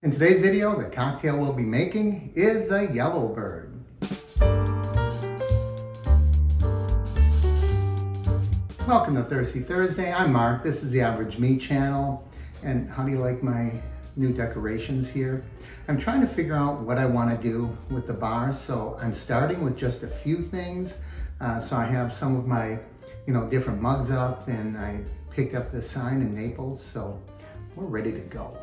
In today's video, the cocktail we'll be making is the Yellowbird. Welcome to Thirsty Thursday. I'm Mark. This is the Average Me channel. And how do you like my new decorations here? I'm trying to figure out what I want to do with the bar, so I'm starting with just a few things. So I have some of my, different mugs up, and I picked up the sign in Naples, so we're ready to go.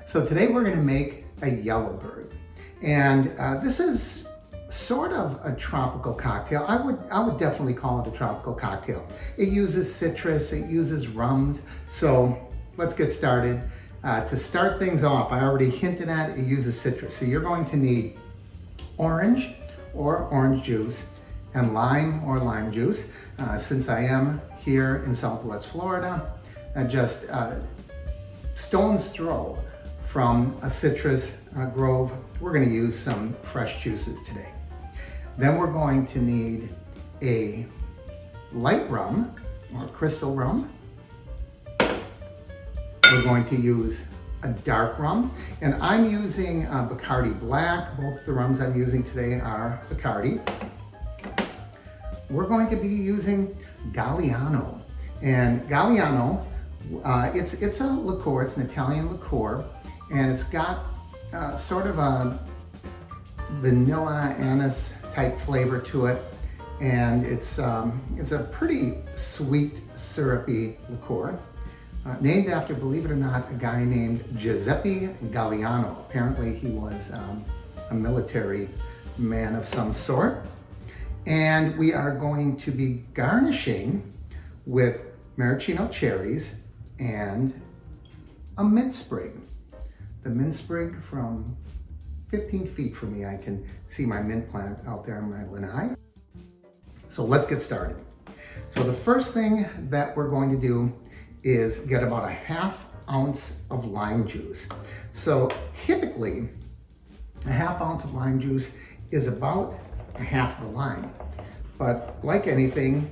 So today we're going to make a Yellowbird, and this is sort of a tropical cocktail. I would definitely call it a tropical cocktail. It uses citrus, it uses rums. So let's get started. To start things off, I already hinted at it uses citrus. So you're going to need orange or orange juice and lime or lime juice. Since I am here in Southwest Florida, just stone's throw from a citrus grove, we're going to use some fresh juices today. Then we're going to need a light rum or crystal rum. We're going to use a dark rum, and I'm using Bacardi Black. Both the rums I'm using today are Bacardi. We're going to be using Galliano, and Galliano, it's a liqueur. It's an Italian liqueur, and it's got sort of a vanilla anise type flavor to it, and it's a pretty sweet, syrupy liqueur. Named after, believe it or not, a guy named Giuseppe Galliano. Apparently he was a military man of some sort. And we are going to be garnishing with maraschino cherries and a mint sprig. The mint sprig from 15 feet from me, I can see my mint plant out there in my lanai. So let's get started. So the first thing that we're going to do is get about a ½ ounce of lime juice. So typically, a ½ ounce of lime juice is about a half of a lime. But like anything,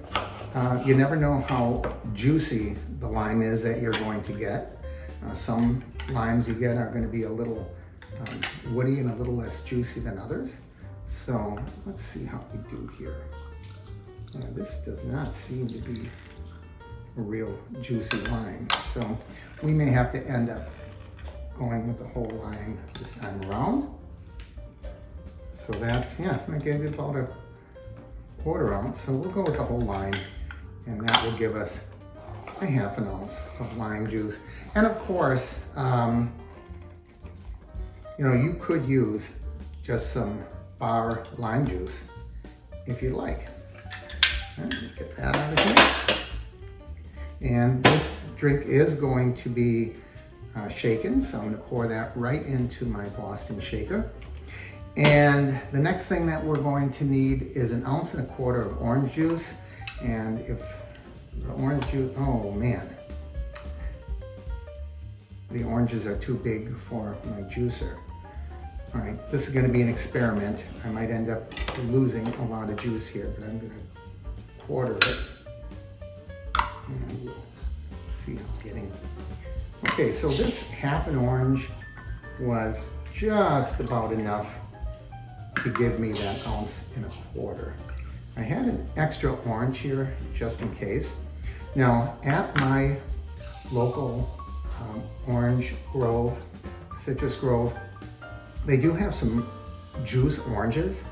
you never know how juicy the lime is that you're going to get. Some limes you get are going to be a little woody and a little less juicy than others. So let's see how we do here. This does not seem to be a real juicy lime, so we may have to end up going with the whole lime this time around. So that's, I gave it about a ½ ounce, so we'll go with the whole lime, and that will give us a ½ ounce of lime juice. And of course, you could use just some bar lime juice if you like. All right, get that out of here. And this drink is going to be shaken, so I'm going to pour that right into my Boston shaker. And the next thing that we're going to need is 1¼ ounce of orange juice. And if the orange juice, oh man, the oranges are too big for my juicer. All right, this is going to be an experiment. I might end up losing a lot of juice here, but I'm going to quarter it. And we'll see how it's getting. Okay, so this ½ an orange was just about enough to give me that 1¼ ounce. I had an extra orange here just in case. Now at my local orange grove, citrus grove, they do have some juice oranges,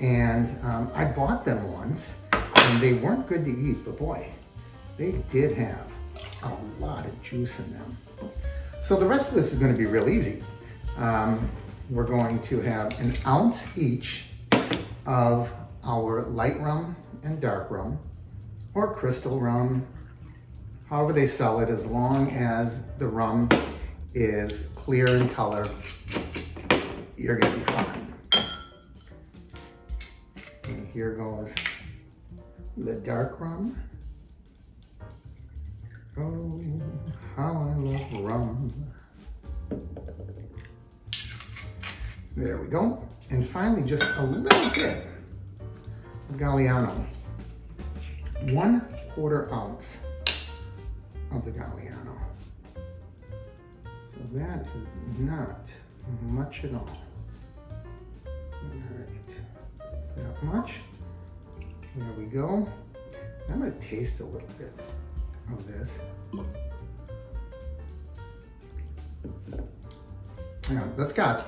and I bought them once, and they weren't good to eat, but boy, they did have a lot of juice in them. So the rest of this is going to be real easy. We're going to have 1 ounce each of our light rum and dark rum, or crystal rum, however they sell it, as long as the rum is clear in color, you're going to be fine. And here goes the dark rum. Oh, how I love rum. There we go. And finally, just a little bit of Galliano. 1/4 ounce of the Galliano. So that is not much at all. All right, that much. There we go. I'm going to taste a little bit of this. Yeah, that's got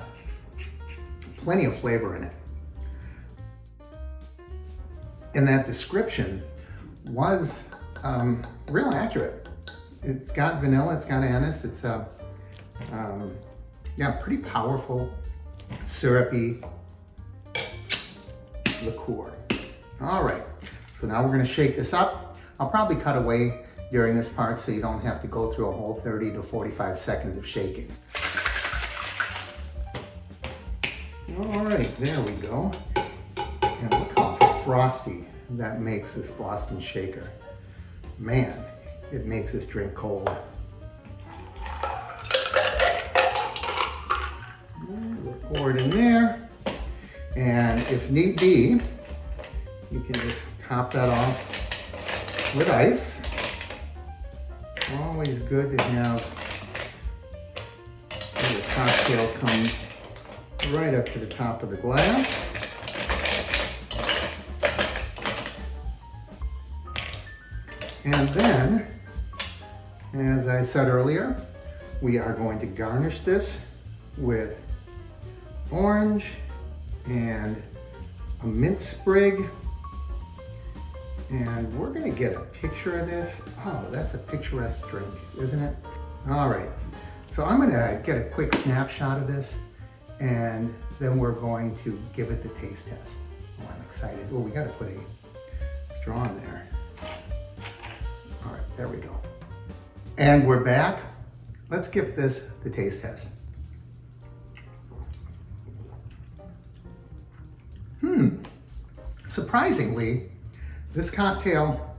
plenty of flavor in it. And that description was real accurate. It's got vanilla, it's got anise, it's a yeah, pretty powerful, syrupy liqueur. All right, so now we're gonna shake this up. I'll probably cut away during this part so you don't have to go through a whole 30 to 45 seconds of shaking. All right, there we go. And look how frosty that makes this Boston shaker. Man, it makes this drink cold. And we'll pour it in there. And if need be, you can just top that off with ice. Always good to have the cocktail come right up to the top of the glass. And then, as I said earlier, we are going to garnish this with orange and a mint sprig. And we're gonna get a picture of this. Oh, that's a picturesque drink, isn't it? All right, so I'm gonna get a quick snapshot of this and then we're going to give it the taste test. Oh, I'm excited. Oh, we gotta put a straw in there. All right, there we go. And we're back. Let's give this the taste test. Surprisingly, this cocktail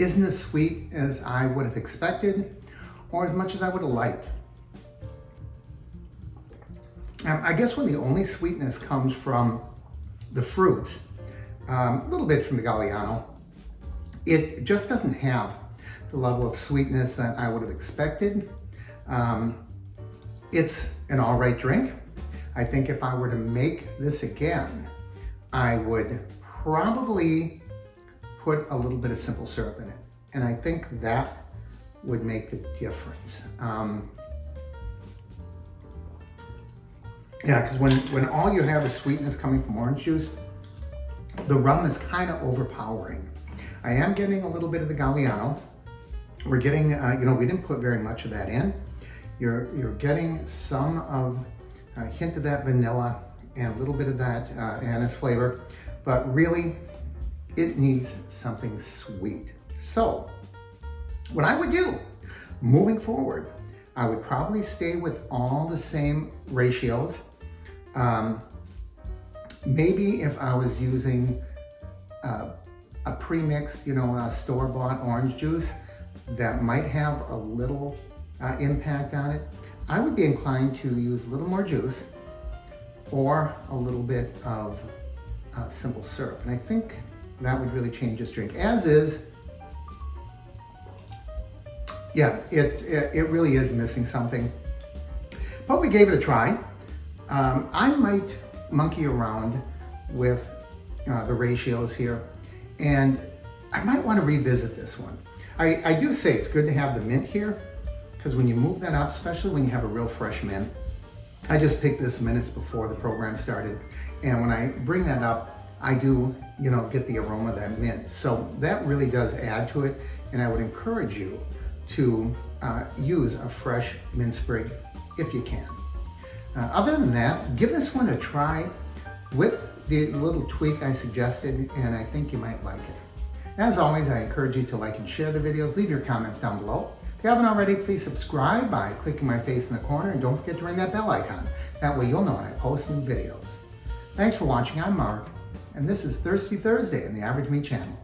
isn't as sweet as I would have expected or as much as I would have liked. I guess when the only sweetness comes from the fruits, a little bit from the Galliano, it just doesn't have the level of sweetness that I would have expected. It's an all right drink. I think if I were to make this again, I would probably put a little bit of simple syrup in it. And I think that would make the difference. Yeah, because when all you have is sweetness coming from orange juice, the rum is kind of overpowering. I am getting a little bit of the Galliano. We're getting, we didn't put very much of that in. You're getting some of a hint of that vanilla and a little bit of that anise flavor, but really it needs something sweet. So what I would do moving forward, I would probably stay with all the same ratios. Maybe if I was using a pre-mixed, store-bought orange juice, that might have a little impact on it. I would be inclined to use a little more juice or a little bit of simple syrup. And I think that would really change this drink. As is, yeah, it really is missing something. But we gave it a try. I might monkey around with the ratios here, and I might want to revisit this one. I do say it's good to have the mint here, because when you move that up, especially when you have a real fresh mint, I just picked this minutes before the program started, and when I bring that up, I do, get the aroma of that mint. So that really does add to it, and I would encourage you to use a fresh mint sprig if you can. Other than that, give this one a try with the little tweak I suggested, and I think you might like it. As always, I encourage you to like and share the videos. Leave your comments down below. If you haven't already, please subscribe by clicking my face in the corner, and don't forget to ring that bell icon. That way you'll know when I post new videos. Thanks for watching. I'm Mark, and this is Thirsty Thursday on the Average Me channel.